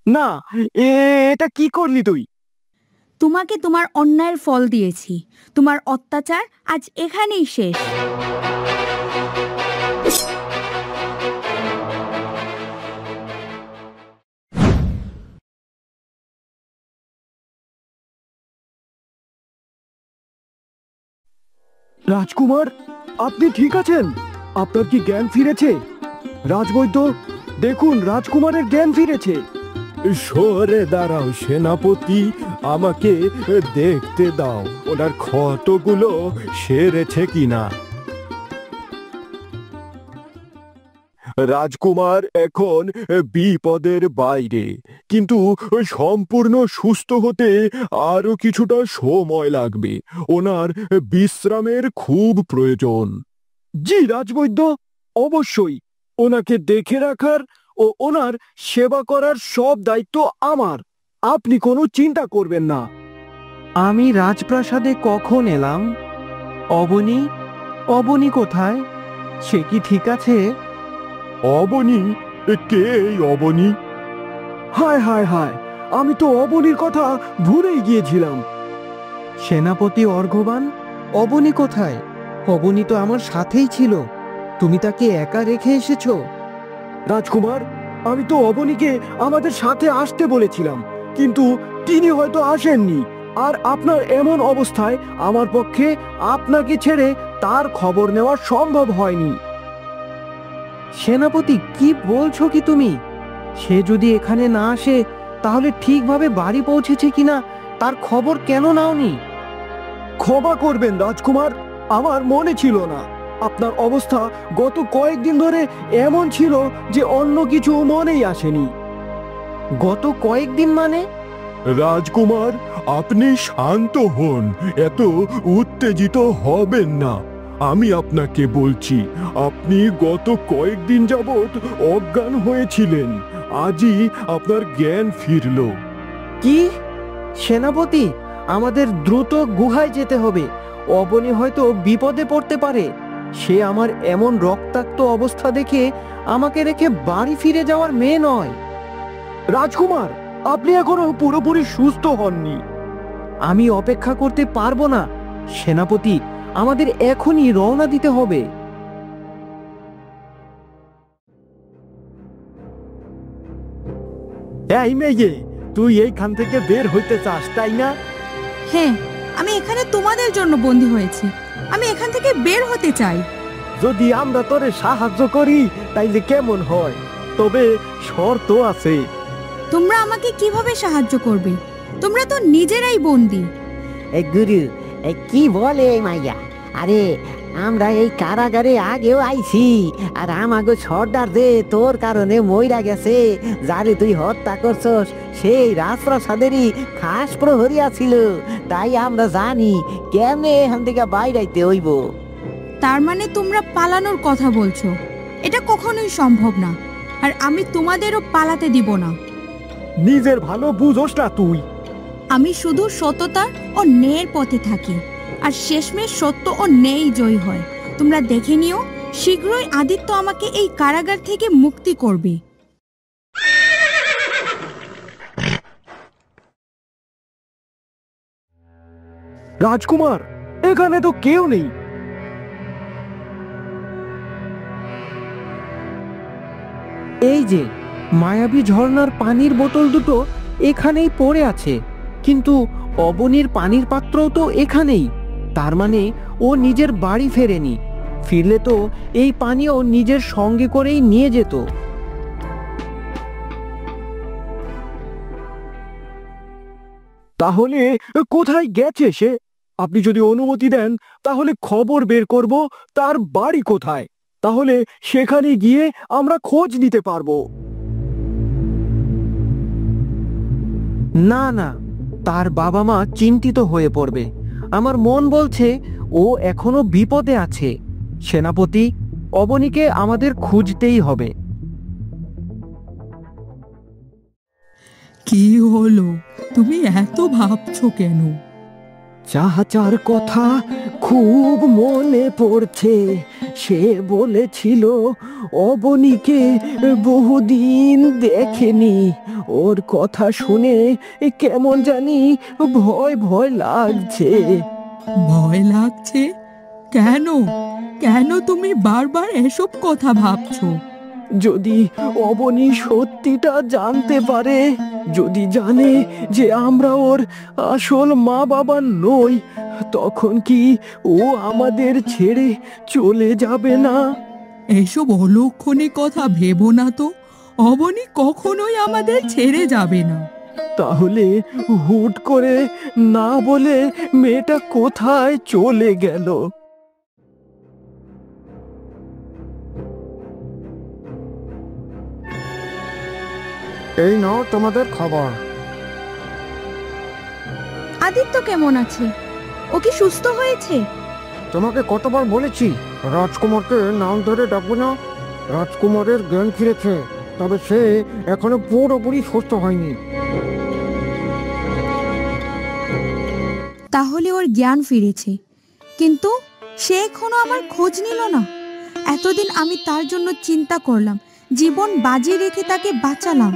না, এটা কি করলি তুই? তোমাকে তোমার অন্যায়ের ফল দিয়েছি। তোমার অত্যাচার আজ এখানেই শেষ। রাজকুমার, আপনি ঠিক আছেন? আপনার কি জ্ঞান ফিরেছে? রাজবৈদ্য, দেখুন রাজকুমারের জ্ঞান ফিরেছে। সরে দাঁড়াও সেনাপতি, আমাকে দেখতে দাও ওনার ক্ষতগুলো সেরেছে কিনা। রাজকুমার এখন বিপদের বাইরে, কিন্তু সম্পূর্ণ সুস্থ হতে আরো কিছুটা সময় লাগবে। ওনার বিশ্রামের খুব প্রয়োজন। জি রাজবৈদ্য, অবশ্যই ওনাকে দেখে রাখার ও ওনার সেবা করার সব দায়িত্ব আমার। আপনি কোনো চিন্তা করবেন না। আমি রাজপ্রাসাদে কখন এলাম? অবনী, অবনী কোথায়? সে কি ঠিক আছে? অবনী? কে এই অবনী? হায় হায় হায়, আমি তো অবনীর কথা ভুলেই গিয়েছিলাম। সেনাপতি অর্ঘবান, অবনী কোথায়? অবনী তো আমার সাথেই ছিল। তুমি তাকে একা রেখে এসেছো? রাজকুমার, আমি তো অবনীকে আমাদের সাথে আসতে বলেছিলাম, কিন্তু তিনি হয়তো আসেননি। আর আপনার এমন অবস্থায় আমার পক্ষে আপনাকে ছেড়ে তার খবর নেওয়া সম্ভব হয়নি। সেনাপতি, কি বলছো কি তুমি? সে যদি এখানে না আসে তাহলে ঠিকভাবে বাড়ি পৌঁছেছে কিনা তার খবর কেন নাওনি? ক্ষমা করবেন রাজকুমার, আমার মনে ছিল না। আপনার অবস্থা গত কয়েকদিন ধরে এমন ছিল যে অন্য কিছু মনেই আসেনি। গত কয়েকদিন মানে? রাজকুমার, আপনি শান্ত হন, এত উত্তেজিত হবেন না। আমি আপনাকে বলছি, আপনি গত কয়েকদিন যাবৎ অজ্ঞান হয়েছিলেন। আজই আপনার জ্ঞান ফিরল। কি? সেনাপতি, আমাদের দ্রুত গুহায় যেতে হবে। অবনী হয়তো বিপদে পড়তে পারে। সে আমার এমন রক্তাক্ত অবস্থা দেখে আমাকে রেখে বাড়ি ফিরে যাওয়ার মেয়ে নয়। রাজকুমার, আপনি এখনো পুরোপুরি সুস্থ হননি। আমি অপেক্ষা করতে পারবো না। সেনাপতি, আমাদের এখনই রওনা দিতে হবে। এই মেয়ে, তুই এইখান থেকে বের হইতে চাস, তাই না? হ্যাঁ, আমি এখানে তোমাদের জন্য বন্দী হয়েছি। আমি এখান থেকে বের হতে চাই। যদি আমরা তোরে সাহায্য করি তাইলে কেমন হয়? তবে শর্ত আছে। তোমরা আমাকে কিভাবে সাহায্য করবে? তোমরা তো নিজেরাই বন্দী। গুরু, কি বলে এই মাইয়া? আরে আমরা এই কারাগারে আগেও আইছি, আর আমাগো সর্দার যে তোর কারণে মইরা গেছে, যারে তুই হত্যা করছস, সেই রাজপ্রাসাদেরই খাস প্রহরী ছিল। তাই আমরা জানি কেমনে এখান থেকে বাইরাইতে হইব। তার মানে তোমরা পালানোর কথা বলছো? এটা কখনোই সম্ভব না, আর আমি তোমাদেরও পালাতে দিব না। নিজের ভালো বুঝোস না তুই। আমি শুধু সততা ও ন্যায়ের পথে থাকি, আর শেষমেশ সত্য ও ন্যায় জয় হয়। তোমরা দেখে নিও, শীঘ্রই আদিত্য আমাকে এই কারাগার থেকে মুক্তি করবে। রাজকুমার, এখানে তো কেউ নেই। এই যে মায়াবী ঝর্ণার পানির বোতল দুটো এখানেই পড়ে আছে, কিন্তু অবনীর পানির পাত্রও তো এখানেই। তার মানে ও নিজের বাড়ি ফেরেনি। ফিরলে তো এই পানিও নিজের সঙ্গে করেই নিয়ে যেত। তাহলে কোথায় গেছে সে? আপনি যদি অনুমতি দেন তাহলে খবর বের করব তার বাড়ি কোথায়। তাহলে সেখানে গিয়ে আমরা খোঁজ নিতে পারবো। না না, তার বাবা মা চিন্তিত হয়ে পড়বে। আমার মন বলছে ও এখনো বিপদে আছে। সেনাপতি, অবনীকে আমাদের খুঁজতেই হবে। কি হলো? তুমি এত ভাবছো কেন? চাচার কথা খুব মনে পড়ছে। সে বলেছিল অবনীকে বহুদিন দেখেনি। ওর কথা শুনে কেমন জানি ভয় ভয় লাগছে। ভয় লাগছে কেন? কেন তুমি বারবার এসব কথা ভাবছো? যদি অবনী সত্যিটা জানতে পারে, যদি জানে যে আমরা ওর আসল মা বাবা নই, তখন কি ও আমাদের ছেড়ে চলে যাবে না? এসব অলক্ষণে কথা ভেবো না তো। অবনী কখনোই আমাদের ছেড়ে যাবে না। তাহলে হুট করে না বলে মেয়েটা কোথায় চলে গেল? এই নাও তোমাদের খবর। আদিত্য কেমন আছে? ও কি সুস্থ হয়েছে? তোমাকে কতবার বলেছি রাজকুমারকে নাম ধরে ডাকবো না। রাজকুমারের জ্ঞান ফিরেছে, তবে সে এখনো পুরোপুরি সুস্থ হয়নি। তাহলে ওর জ্ঞান ফিরেছে, কিন্তু সে এখনো আমার খোঁজ নিল না। এতদিন আমি তার জন্য চিন্তা করলাম, জীবন বাজি রেখে তাকে বাঁচালাম,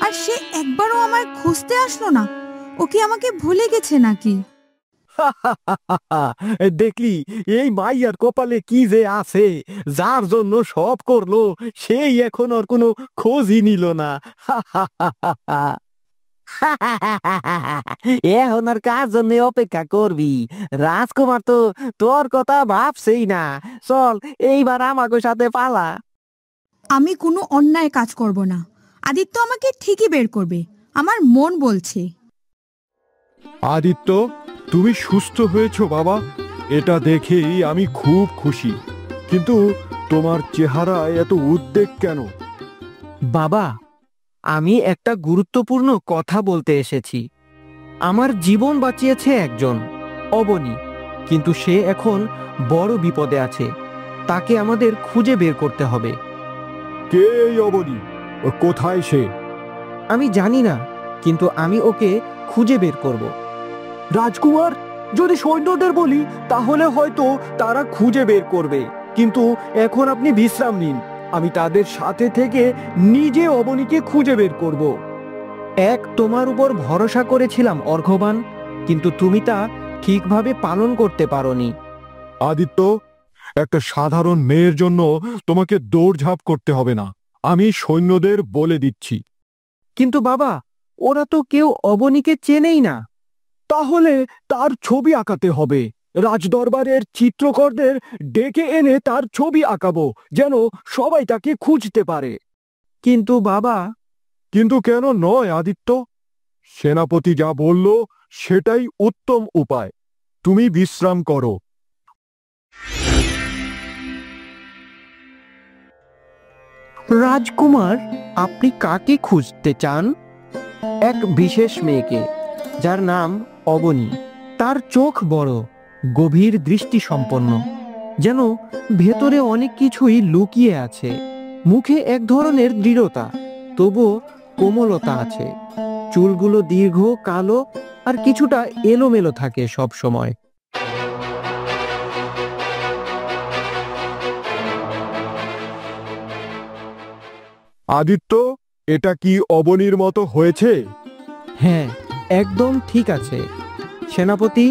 আর সে একবারও আমার খুঁজতে আসলো না। ও কি আমাকে ভুলে গেছে নাকি? দেখলি এই মাইয়ার কপালে কি যে আছে, যার জন্য সব করলো সেই এখন ওর কোনো খোঁজই নিল না। এখন আর কার জন্য অপেক্ষা করবি? রাজকুমার তো তোর কথা ভাবছেই না। চল এইবার আমাকে সাথে পালা। আমি কোনো অন্যায় কাজ করব না। আদিত্য আমাকে ঠিকই বের করবে, আমার মন বলছে। আদিত্য, তুমি সুস্থ হয়েছো বাবা, এটা দেখেই আমি খুব খুশি। কিন্তু তোমার চেহারায় এত উদ্বেগ কেন? বাবা, আমি একটা গুরুত্বপূর্ণ কথা বলতে এসেছি। আমার জীবন বাঁচিয়েছে একজন, অবনী, কিন্তু সে এখন বড় বিপদে আছে। তাকে আমাদের খুঁজে বের করতে হবে। কে এই অবনী? ও কোথায় সে? আমি জানি না, কিন্তু আমি ওকে খুঁজে বের করব। রাজকুমার, যদি সৈন্যদের বলি তাহলে হয়তো তারা খুঁজে বের করবে, কিন্তু এখন আপনি বিশ্রাম নিন। আমি তাদের সাথে থেকে নিজে অবনীকে খুঁজে বের করব। তোমার উপর ভরসা করেছিলাম অর্ঘবান, কিন্তু তুমি তা ঠিকভাবে পালন করতে পারোনি। আদিত্য, একটা সাধারণ মেয়ের জন্য তোমাকে দৌড়ঝাঁপ করতে হবে না, আমি সৈন্যদের বলে দিচ্ছি। কিন্তু বাবা, ওরা তো কেউ অবনীকে চেনেই না। তাহলে তার ছবি আঁকাতে হবে। রাজদরবারের চিত্রকরদের ডেকে এনে তার ছবি আঁকাবো, যেন সবাই তাকে খুঁজতে পারে। কিন্তু বাবা, কিন্তু কেন নয় আদিত্য? সেনাপতি যা বলল সেটাই উত্তম উপায়। তুমি বিশ্রাম করো। রাজকুমার, আপনি কাকে খুঁজতে চান? এক বিশেষ মেয়েকে, যার নাম অবনী। তার চোখ বড়, গভীর দৃষ্টি সম্পন্ন, যেন ভেতরে অনেক কিছুই লুকিয়ে আছে। মুখে এক ধরনের দৃঢ়তা, তবুও কোমলতা আছে। চুলগুলো দীর্ঘ, কালো আর কিছুটা এলোমেলো থাকে সব সময়। আদিত্য, এটা কি অবনীর মতো হয়েছে? হ্যাঁ, একদম ঠিক আছে। সেনাপতি,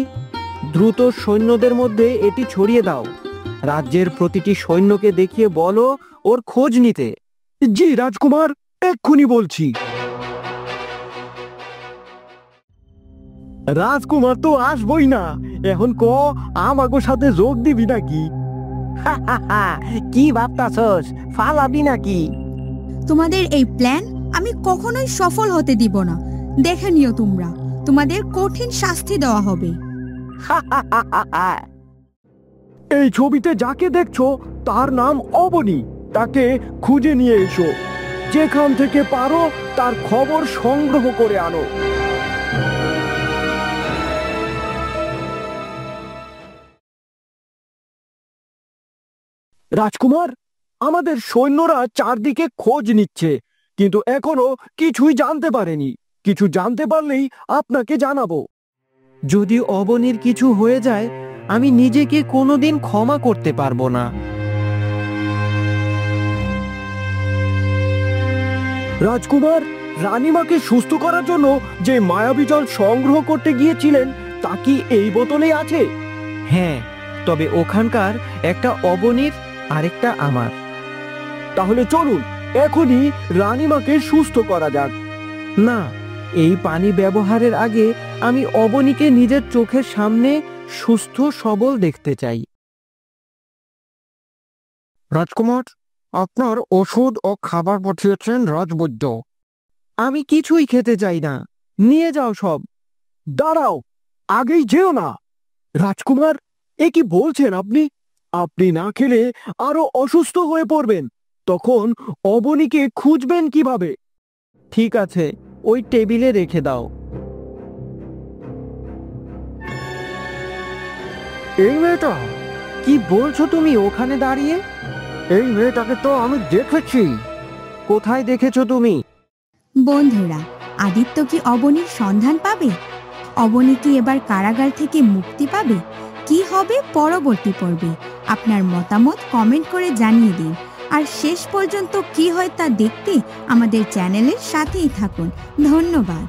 দ্রুত সৈন্যদের মধ্যে এটি ছড়িয়ে দাও। রাজ্যের প্রতিটি সৈন্যকে দেখিয়ে বলো ওর খোঁজ নিতে। জি রাজকুমার, এক্ষুনি বলছি। রাজকুমার তো আসবই না, এখন আমাগো সাথে যোগ দিবি নাকি? কি ভাবতাছস, ফালাবি নাকি? তোমাদের এই প্ল্যান আমি কখনোই সফল হতে দিব না। দেখে নিও তোমরা, তোমাদের কঠিন শাস্তি দেওয়া হবে। এই ছবিতে যাকে দেখছো তার নাম অবনী। তাকে খুঁজে নিয়ে এসো। যেখান থেকে পারো তার খবর সংগ্রহ করে আনো। রাজকুমার, আমাদের সৈন্যরা চারদিকে খোঁজ নিচ্ছে, কিন্তু এখনো কিছুই জানতে পারেনি। কিছু জানতে পারলেই আপনাকে জানাবো। যদি অবনীর কিছু হয়ে যায় আমি নিজেকে কোনোদিন ক্ষমা করতে পারবো না। রাজকুমার, রানীমাকে সুস্থ করার জন্য যে মায়াবী জল সংগ্রহ করতে গিয়েছিলেন তা কি এই বোতলে আছে? হ্যাঁ, তবে ওখানকার একটা অবনীর আরেকটা আমার। তাহলে চলুন এখনই রানীমাকে সুস্থ করা যাক। না, এই পানি ব্যবহারের আগে আমি অবনীকে নিজের চোখের সামনে সুস্থ সবল দেখতে চাই। রাজকুমার, আপনার ওষুধ ও খাবার পাঠিয়েছেন রাজবৈদ্য। আমি কিছুই খেতে চাই না, নিয়ে যাও সব। দাঁড়াও, আগেই যেও না। রাজকুমার, এ কি বলছেন আপনি? আপনি না খেলে আরো অসুস্থ হয়ে পড়বেন। তখন অবনীকে খুঁজবেন কিভাবে? ঠিক আছে, ওই টেবিলে রেখে দাও। এই মেয়েটা, কি বলছো তুমি ওখানে দাঁড়িয়ে? এই মেয়েটাকে তো আমি দেখেছি। কোথায় দেখেছো তুমি? বন্ধুরা, আদিত্য কি অবনীর সন্ধান পাবে? অবনী কি এবার কারাগার থেকে মুক্তি পাবে? কি হবে পরবর্তী পর্বে? আপনার মতামত কমেন্ট করে জানিয়ে দিন। আর শেষ পর্যন্ত কি হয় তা দেখতে আমাদের চ্যানেলের সাথেই থাকুন। ধন্যবাদ।